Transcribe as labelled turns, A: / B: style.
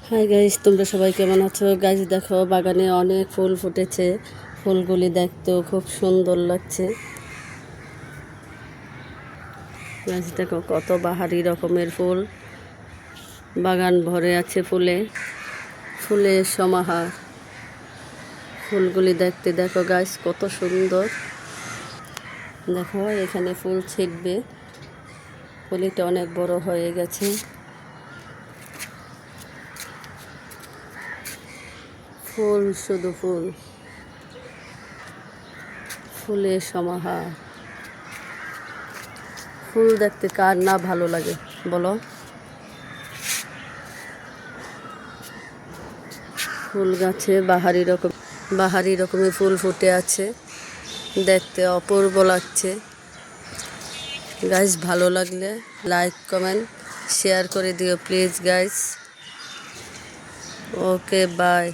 A: Hi guys, তোমরা সবাই কেমন আছো? গাইস দেখো, বাগানে অনেক ফুল ফুটেছে। ফুলগুলি দেখতেও খুব সুন্দর লাগছে। গাইস দেখো, কত বাহারি রকমের ফুল। বাগান ভরে আছে ফুলে, ফুলের সমাহার। ফুলগুলি দেখতে দেখো গাইস, কত সুন্দর। দেখো, এখানে ফুল ছিটবে। কলিটা অনেক বড় হয়ে গেছে। ফুল, শুধু ফুল, ফুলের সমাহার। ফুল দেখতে কার না ভালো লাগে বলো? ফুল গাছে বাহারি রকমের ফুল ফুটে আছে, দেখতে অপূর্ব লাগছে। গাইস, ভালো লাগলে লাইক, কমেন্ট, শেয়ার করে দিও প্লিজ গাইস। Okay, by.